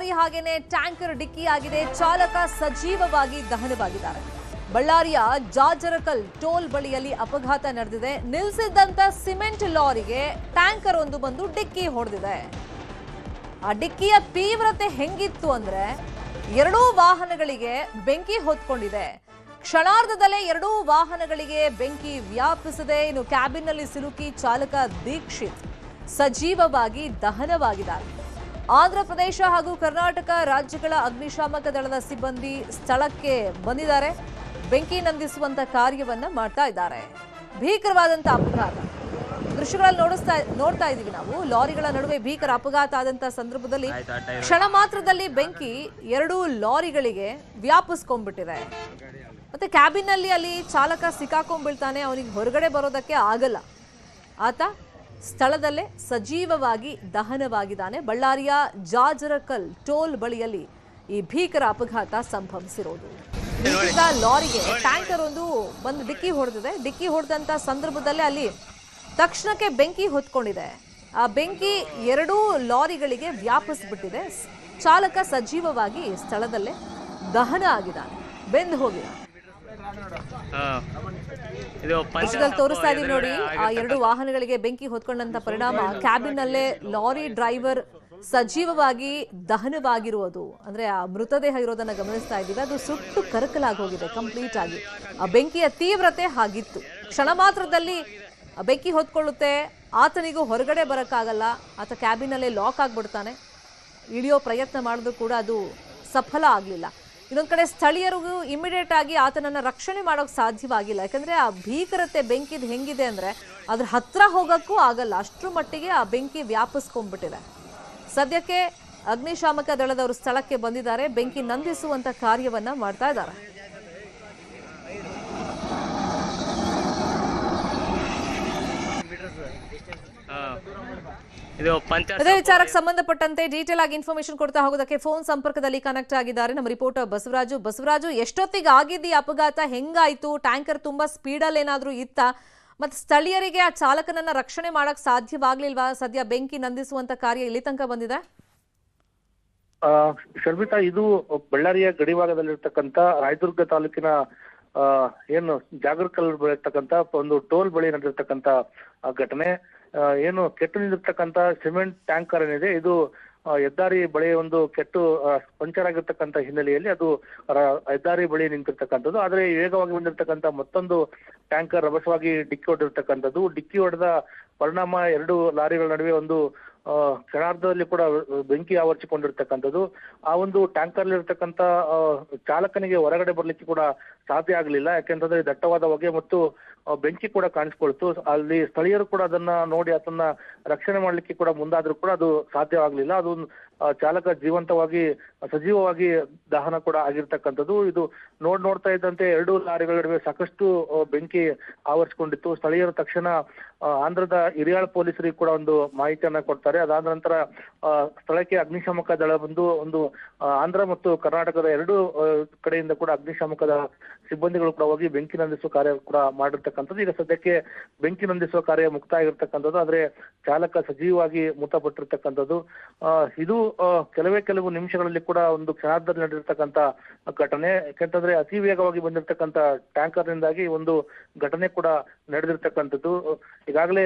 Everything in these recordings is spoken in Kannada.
ಲಾರಿ ಹಾಗೇನೆ ಟ್ಯಾಂಕರ್ ಡಿಕ್ಕಿ ಆಗಿದೆ. ಚಾಲಕ ಸಜೀವವಾಗಿ ದಹನವಾಗಿದ್ದಾರೆ. ಬಳ್ಳಾರಿಯ ಜಾಜರಕಲ್ ಟೋಲ್ ಬಳಿಯಲ್ಲಿ ಅಪಘಾತ ನಡೆದಿದೆ. ನಿಲ್ಲಿಸಿದ್ದಂತ ಸಿಮೆಂಟ್ ಲಾರಿಗೆ ಟ್ಯಾಂಕರ್ ಒಂದು ಬಂದು ಡಿಕ್ಕಿ ಹೊಡೆದಿದೆ. ಆ ಡಿಕ್ಕಿಯ ತೀವ್ರತೆ ಹೆಂಗಿತ್ತು ಅಂದ್ರೆ ಎರಡೂ ವಾಹನಗಳಿಗೆ ಬೆಂಕಿ ಹೊತ್ಕೊಂಡಿದೆ. ಕ್ಷಣಾರ್ಧದಲ್ಲೇ ಎರಡೂ ವಾಹನಗಳಿಗೆ ಬೆಂಕಿ ವ್ಯಾಪಿಸಿದೆ. ಇನ್ನು ಕ್ಯಾಬಿನ್ನಲ್ಲಿ ಸಿಲುಕಿ ಚಾಲಕ ದೀಕ್ಷಿತ್ ಸಜೀವವಾಗಿ ದಹನವಾಗಿದ್ದಾರೆ. ಆಂಧ್ರ ಪ್ರದೇಶ ಹಾಗೂ ಕರ್ನಾಟಕ ರಾಜ್ಯಗಳ ಅಗ್ನಿಶಾಮಕ ದಳದ ಸಿಬ್ಬಂದಿ ಸ್ಥಳಕ್ಕೆ ಬಂದಿದ್ದಾರೆ. ಬೆಂಕಿ ನಂದಿಸುವಂತ ಕಾರ್ಯವನ್ನ ಮಾಡ್ತಾ ಇದ್ದಾರೆ. ಭೀಕರವಾದಂತ ಅಪಘಾತ ದೃಶ್ಯಗಳಲ್ಲಿ ನೋಡ್ತಾ ಇದೀವಿ ನಾವು. ಲಾರಿಗಳ ನಡುವೆ ಭೀಕರ ಅಪಘಾತ ಆದಂತ ಸಂದರ್ಭದಲ್ಲಿ ಕ್ಷಣ ಮಾತ್ರದಲ್ಲಿ ಬೆಂಕಿ ಎರಡೂ ಲಾರಿಗಳಿಗೆ ವ್ಯಾಪಿಸ್ಕೊಂಡ್ಬಿಟ್ಟಿದೆ. ಮತ್ತೆ ಕ್ಯಾಬಿನ್ ಅಲ್ಲಿ ಚಾಲಕ ಸಿಕ್ಕಾಕೊಂಡ್ಬಿಳ್ತಾನೆ. ಅವನಿಗೆ ಹೊರಗಡೆ ಬರೋದಕ್ಕೆ ಆಗಲ್ಲ. ಆತ ಸ್ಥಳದಲ್ಲೇ ಸಜೀವವಾಗಿ ದಹನವಾಗಿದ್ದಾನೆ. ಬಳ್ಳಾರಿಯ ಜಾಜರಕಲ್ ಟೋಲ್ ಬಳಿಯಲ್ಲಿ ಈ ಭೀಕರ ಅಪಘಾತ ಸಂಭವಿಸಿರೋದು. ಲಾರಿಗೆ ಟ್ಯಾಂಕರ್ ಒಂದು ಬಂದು ಡಿಕ್ಕಿ ಹೊಡೆದಿದೆ. ಡಿಕ್ಕಿ ಹೊಡೆದಂತ ಸಂದರ್ಭದಲ್ಲೇ ಅಲ್ಲಿ ತಕ್ಷಣಕ್ಕೆ ಬೆಂಕಿ ಹೊತ್ಕೊಂಡಿದೆ. ಆ ಬೆಂಕಿ ಎರಡೂ ಲಾರಿಗಳಿಗೆ ವ್ಯಾಪಿಸ್ಬಿಟ್ಟಿದೆ. ಚಾಲಕ ಸಜೀವವಾಗಿ ಸ್ಥಳದಲ್ಲೇ ದಹನ ಆಗಿದ್ದಾನೆ, ಬೆಂದು ಹೋಗಿದ್ದಾನೆ. ತೋರಿಸ್ತಾ ಇದೀವಿ ನೋಡಿ. ಆ ಎರಡು ವಾಹನಗಳಿಗೆ ಬೆಂಕಿ ಹೊತ್ಕೊಂಡಂತ ಪರಿಣಾಮ ಕ್ಯಾಬಿನ್ ನಲ್ಲೇ ಲಾರಿ ಡ್ರೈವರ್ ಸಜೀವವಾಗಿ ದಹನವಾಗಿರುವುದು, ಅಂದ್ರೆ ಆ ಮೃತದೇಹ ಇರೋದನ್ನ ಗಮನಿಸ್ತಾ ಇದ್ದೀವಿ. ಅದು ಸುಟ್ಟು ಕರಕಲಾಗಿ ಹೋಗಿದೆ ಕಂಪ್ಲೀಟ್ ಆಗಿ. ಆ ಬೆಂಕಿಯ ತೀವ್ರತೆ ಹಾಗಿತ್ತು. ಕ್ಷಣ ಮಾತ್ರದಲ್ಲಿ ಬೆಂಕಿ ಹೊತ್ಕೊಳ್ಳುತ್ತೆ. ಆತನಿಗೂ ಹೊರಗಡೆ ಬರಕ್ಕಾಗಲ್ಲ. ಆತ ಕ್ಯಾಬಿನ್ ನಲ್ಲೇ ಲಾಕ್ ಆಗ್ಬಿಡ್ತಾನೆ. ಇಳಿಯೋ ಪ್ರಯತ್ನ ಮಾಡಿದ್ರು ಕೂಡ ಅದು ಸಫಲ ಆಗ್ಲಿಲ್ಲ. ಇನ್ನೊಂದ್ ಕಡೆ ಸ್ಥಳೀಯರಿಗೂ ಇಮಿಡಿಯೇಟ್ ಆಗಿ ಆತನನ್ನ ರಕ್ಷಣೆ ಮಾಡೋಕೆ ಸಾಧ್ಯವಾಗಿಲ್ಲ. ಯಾಕಂದ್ರೆ ಆ ಭೀಕರತೆ ಬೆಂಕಿದ್ ಹೆಂಗಿದೆ ಅಂದ್ರೆ ಅದ್ರ ಹತ್ರ ಹೋಗಕ್ಕೂ ಆಗಲ್ಲ. ಅಷ್ಟ್ರ ಮಟ್ಟಿಗೆ ಆ ಬೆಂಕಿ ವ್ಯಾಪಿಸ್ಕೊಂಡ್ಬಿಟ್ಟಿದೆ. ಸದ್ಯಕ್ಕೆ ಅಗ್ನಿಶಾಮಕ ದಳದವರು ಸ್ಥಳಕ್ಕೆ ಬಂದಿದ್ದಾರೆ. ಬೆಂಕಿ ನಂದಿಸುವಂತ ಕಾರ್ಯವನ್ನ ಮಾಡ್ತಾ ಇದ್ದಾರೆ. ಇದೇ ವಿಚಾರಕ್ಕೆ ಸಂಬಂಧಪಟ್ಟಂತೆ ಡೀಟೇಲ್ ಆಗಿ ಇನ್ಫಾರ್ಮೇಶನ್ ಕೊಡ್ತಾ ಹೋಗೋದಕ್ಕೆ ಫೋನ್ ಸಂಪರ್ಕದಲ್ಲಿ ಕನೆಕ್ಟ್ ಆಗಿದ್ದಾರೆ ನಮ್ಮ ರಿಪೋರ್ಟರ್ ಬಸವರಾಜು. ಎಷ್ಟೊತ್ತಿಗೆ ಆಗಿದ್ದು ಈ ಅಪಘಾತ? ಹೆಂಗಾಯ್ತು? ಟ್ಯಾಂಕರ್ ತುಂಬಾ ಸ್ಪೀಡಲ್ಲಿ ಏನಾದ್ರೂ ಇತ್ತ? ಮತ್ತೆ ಸ್ಥಳೀಯರಿಗೆ ಆ ಚಾಲಕನನ್ನ ರಕ್ಷಣೆ ಮಾಡಕ್ ಸಾಧ್ಯವಾಗ್ಲಿಲ್ವಾ? ಸದ್ಯ ಬೆಂಕಿ ನಂದಿಸುವಂತ ಕಾರ್ಯ ಇಲ್ಲಿ ತನಕ ಬಂದಿದೆ. ಶರ್ಮಿತಾ, ಇದು ಬಳ್ಳಾರಿಯ ಗಡಿಭಾಗದಲ್ಲಿರ್ತಕ್ಕಂಥ ರಾಯದುರ್ಗ ತಾಲೂಕಿನ ಏನು ಜಾಗರ್ಕಲ್ ಬಳಿರ್ತಕ್ಕಂಥ ಒಂದು ಟೋಲ್ ಬಳಿ ನಡೆದಿರ್ತಕ್ಕಂಥ ಘಟನೆ. ಏನು ಕೆಟ್ಟು ನಿಂತಿರ್ತಕ್ಕಂಥ ಸಿಮೆಂಟ್ ಟ್ಯಾಂಕರ್ ಏನಿದೆ, ಇದು ಹೆದ್ದಾರಿ ಬಳಿ ಒಂದು ಕೆಟ್ಟು ಪಂಚರ್ ಆಗಿರ್ತಕ್ಕಂಥ ಹಿನ್ನೆಲೆಯಲ್ಲಿ ಅದು ಹೆದ್ದಾರಿ ಬಳಿ ನಿಂತಿರ್ತಕ್ಕಂಥದ್ದು. ಆದ್ರೆ ವೇಗವಾಗಿ ಬಂದಿರತಕ್ಕಂಥ ಮತ್ತೊಂದು ಟ್ಯಾಂಕರ್ ರಭಸವಾಗಿ ಡಿಕ್ಕಿ ಹೊಡೆದಿರ್ತಕ್ಕಂಥದ್ದು. ಡಿಕ್ಕಿ ಹೊಡೆದ ಪರಿಣಾಮ ಎರಡು ಲಾರಿಗಳ ನಡುವೆ ಒಂದು ಕ್ಷಣಾರ್ಧದಲ್ಲಿ ಕೂಡ ಬೆಂಕಿ ಆವರಿಸಿಕೊಂಡಿರ್ತಕ್ಕಂಥದ್ದು. ಆ ಒಂದು ಟ್ಯಾಂಕರ್ ಇರ್ತಕ್ಕಂಥ ಚಾಲಕನಿಗೆ ಹೊರಗಡೆ ಬರ್ಲಿಕ್ಕೆ ಕೂಡ ಸಾಧ್ಯ ಆಗಲಿಲ್ಲ. ಯಾಕೆಂತಂದ್ರೆ ದಟ್ಟವಾದ ಹೊಗೆ ಮತ್ತು ಬೆಂಕಿ ಕೂಡ ಕಾಣಿಸ್ಕೊಳ್ತು. ಅಲ್ಲಿ ಸ್ಥಳೀಯರು ಕೂಡ ಅದನ್ನ ನೋಡಿ ಅದನ್ನ ರಕ್ಷಣೆ ಮಾಡ್ಲಿಕ್ಕೆ ಕೂಡ ಮುಂದಾದ್ರೂ ಕೂಡ ಅದು ಸಾಧ್ಯವಾಗ್ಲಿಲ್ಲ. ಅದು ಚಾಲಕ ಜೀವಂತವಾಗಿ ಸಜೀವವಾಗಿ ದಹನ ಕೂಡ ಆಗಿರ್ತಕ್ಕಂಥದ್ದು. ಇದು ನೋಡ್ತಾ ಇದ್ದಂತೆ ಎರಡು ಲಾರಿಗಳ ನಡುವೆ ಸಾಕಷ್ಟು ಬೆಂಕಿ ಆವರಿಸಿಕೊಂಡಿತ್ತು. ಸ್ಥಳೀಯರು ತಕ್ಷಣ ಆಂಧ್ರದ ಹಿರಿಯಾಳ ಪೊಲೀಸರಿಗೆ ಕೂಡ ಒಂದು ಮಾಹಿತಿಯನ್ನ ಕೊಡ್ತಾರೆ. ಅದಾದ ನಂತರ ಸ್ಥಳಕ್ಕೆ ಅಗ್ನಿಶಾಮಕ ದಳ ಬಂದು ಒಂದು ಆಂಧ್ರ ಮತ್ತು ಕರ್ನಾಟಕದ ಎರಡು ಕಡೆಯಿಂದ ಕೂಡ ಅಗ್ನಿಶಾಮಕದ ಸಿಬ್ಬಂದಿಗಳು ಕೂಡ ಹೋಗಿ ಬೆಂಕಿ ನಂದಿಸುವ ಕಾರ್ಯ ಕೂಡ ಮಾಡಿರ್ತಕ್ಕಂಥದ್ದು. ಈಗ ಸದ್ಯಕ್ಕೆ ಬೆಂಕಿ ನಂದಿಸುವ ಕಾರ್ಯ ಮುಕ್ತಾಯ ಆಗಿರ್ತಕ್ಕಂಥದ್ದು. ಆದ್ರೆ ಚಾಲಕ ಸಜೀವವಾಗಿ ಮೃತಪಟ್ಟಿರ್ತಕ್ಕಂಥದ್ದು. ಇದು ಕೆಲವು ನಿಮಿಷಗಳಲ್ಲಿ ಕೂಡ ಒಂದು ಕ್ಷಣಾರ್ಧದಲ್ಲಿ ನಡೆದಿರ್ತಕ್ಕಂಥ ಘಟನೆ. ಯಾಕೆಂತಂದ್ರೆ ಅತಿ ವೇಗವಾಗಿ ಬಂದಿರತಕ್ಕಂಥ ಟ್ಯಾಂಕರ್ನಿಂದಾಗಿ ಒಂದು ಘಟನೆ ಕೂಡ ನಡೆದಿರ್ತಕ್ಕಂಥದ್ದು. ಈಗಾಗಲೇ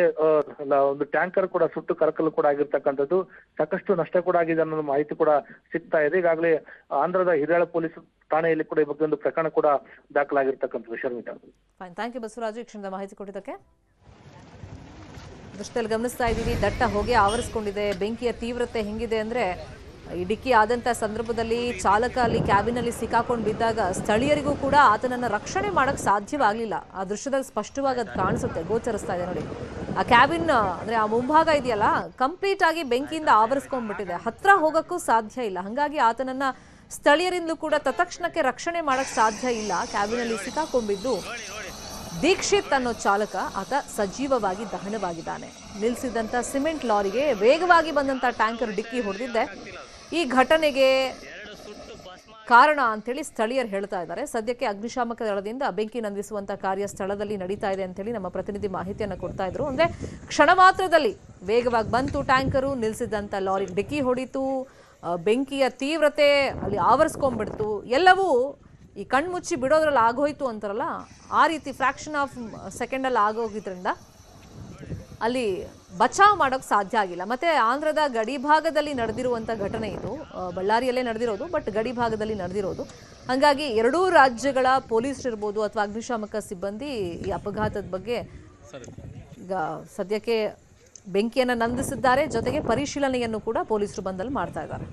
ಒಂದು ಟ್ಯಾಂಕರ್ ಕೂಡ ಸುಟ್ಟು ಕರಕಲು ಕೂಡ ಆಗಿರ್ತಕ್ಕಂಥದ್ದು. ಸಾಕಷ್ಟು ನಷ್ಟ ಕೂಡ ಆಗಿದೆ ಅನ್ನೋ ಮಾಹಿತಿ ಕೂಡ ಸಿಗ್ತಾ ಇದೆ. ಈಗಾಗಲೇ ಆಂಧ್ರದ ಹಿರಿಯಾಳ ಪೊಲೀಸ್ ಠಾಣೆಯಲ್ಲಿ ಕೂಡ ಈ ಬಗ್ಗೆ ಒಂದು ಪ್ರಕರಣ ಕೂಡ ದಾಖಲಾಗಿರ್ತಕ್ಕಂಥದ್ದು. ಶರ್ಮಿತಾ, ಥ್ಯಾಂಕ್ ಯು ಬಸವರಾಜು ಈ ಕ್ಷಣದ ಮಾಹಿತಿ ಕೊಟ್ಟಿದ್ದಕ್ಕೆ. ದೃಶ್ಯದಲ್ಲಿ ಗಮನಿಸ್ತಾ ಇದ್ದೀವಿ, ದಟ್ಟ ಹೊಗೆ ಆವರಿಸಿಕೊಂಡಿದೆ. ಬೆಂಕಿಯ ತೀವ್ರತೆ ಹೆಂಗಿದೆ ಅಂದ್ರೆ ಈ ಡಿಕ್ಕಿ ಆದಂತ ಸಂದರ್ಭದಲ್ಲಿ ಚಾಲಕ ಅಲ್ಲಿ ಕ್ಯಾಬಿನ್ ಅಲ್ಲಿ ಸಿಕ್ಕಾಕೊಂಡು ಬಿದ್ದಾಗ ಸ್ಥಳೀಯರಿಗೂ ಕೂಡ ಆತನನ್ನ ರಕ್ಷಣೆ ಮಾಡಕ್ ಸಾಧ್ಯವಾಗ್ಲಿಲ್ಲ. ಆ ದೃಶ್ಯದಲ್ಲಿ ಸ್ಪಷ್ಟವಾಗಿ ಅದು ಕಾಣಿಸುತ್ತೆ, ಗೋಚರಿಸ್ತಾ ಇದೆ ನೋಡಿ. ಆ ಕ್ಯಾಬಿನ್ ಅಂದ್ರೆ ಆ ಮುಂಭಾಗ ಇದೆಯಲ್ಲ, ಕಂಪ್ಲೀಟ್ ಆಗಿ ಬೆಂಕಿಯಿಂದ ಆವರಿಸ್ಕೊಂಡ್ಬಿಟ್ಟಿದೆ. ಹತ್ರ ಹೋಗಕ್ಕೂ ಸಾಧ್ಯ ಇಲ್ಲ. ಹಂಗಾಗಿ ಆತನನ್ನ ಸ್ಥಳೀಯರಿಂದಲೂ ಕೂಡ ತತ್ಕ್ಷಣಕ್ಕೆ ರಕ್ಷಣೆ ಮಾಡಕ್ ಸಾಧ್ಯ ಇಲ್ಲ. ಕ್ಯಾಬಿನ್ ಅಲ್ಲಿ ಸಿಕ್ಕಾಕೊಂಡ್ಬಿದ್ದು ದೀಕ್ಷಿತ್ ಅನ್ನೋ ಚಾಲಕ ಆತ ಸಜೀವವಾಗಿ ದಹನವಾಗಿದ್ದಾನೆ. ನಿಲ್ಲಿಸಿದಂತ ಸಿಮೆಂಟ್ ಲಾರಿಗೆ ವೇಗವಾಗಿ ಬಂದಂತ ಟ್ಯಾಂಕರ್ ಡಿಕ್ಕಿ ಹೊಡೆದಿದ್ದೆ ಈ ಘಟನೆಗೆ ಕಾರಣ ಅಂತೇಳಿ ಸ್ಥಳೀಯರು ಹೇಳ್ತಾ ಇದ್ದಾರೆ. ಸದ್ಯಕ್ಕೆ ಅಗ್ನಿಶಾಮಕ ದಳದಿಂದ ಬೆಂಕಿ ನಂದಿಸುವಂತ ಕಾರ್ಯ ಸ್ಥಳದಲ್ಲಿ ನಡೀತಾ ಇದೆ ಅಂತೇಳಿ ನಮ್ಮ ಪ್ರತಿನಿಧಿ ಮಾಹಿತಿಯನ್ನು ಕೊಡ್ತಾ ಇದ್ರು. ಅಂದ್ರೆ ಕ್ಷಣ ಮಾತ್ರದಲ್ಲಿ ವೇಗವಾಗಿ ಬಂತು ಟ್ಯಾಂಕರು, ನಿಲ್ಲಿಸಿದಂತ ಲಾರಿಗೆ ಡಿಕ್ಕಿ ಹೊಡಿತು. ಬೆಂಕಿಯ ತೀವ್ರತೆ ಅಲ್ಲಿ ಆವರಿಸ್ಕೊಂಡ್ಬಿಡ್ತು, ಎಲ್ಲವೂ ಈ ಕಣ್ಮುಚ್ಚಿ ಬಿಡೋದ್ರಲ್ಲಿ ಆಗೋಯ್ತು ಅಂತಾರಲ್ಲ, ಆ ರೀತಿ ಫ್ರ್ಯಾಕ್ಷನ್ ಆಫ್ ಸೆಕೆಂಡಲ್ಲಿ ಆಗೋಗಿದ್ರಿಂದ ಅಲ್ಲಿ ಬಚಾವ್ ಮಾಡೋಕ್ಕೆ ಸಾಧ್ಯ ಆಗಿಲ್ಲ. ಮತ್ತು ಆಂಧ್ರದ ಗಡಿ ಭಾಗದಲ್ಲಿ ನಡೆದಿರುವಂಥ ಘಟನೆ ಇದು, ಬಳ್ಳಾರಿಯಲ್ಲೇ ನಡೆದಿರೋದು, ಬಟ್ ಗಡಿ ಭಾಗದಲ್ಲಿ ನಡೆದಿರೋದು. ಹಾಗಾಗಿ ಎರಡೂ ರಾಜ್ಯಗಳ ಪೊಲೀಸರಿರ್ಬೋದು ಅಥವಾ ಅಗ್ನಿಶಾಮಕ ಸಿಬ್ಬಂದಿ ಈ ಅಪಘಾತದ ಬಗ್ಗೆ ಈಗ ಸದ್ಯಕ್ಕೆ ಬೆಂಕಿಯನ್ನು ನಂದಿಸಿದ್ದಾರೆ. ಜೊತೆಗೆ ಪರಿಶೀಲನೆಯನ್ನು ಕೂಡ ಪೊಲೀಸರು ಬಂದಲ್ಲಿ ಮಾಡ್ತಾ ಇದ್ದಾರೆ.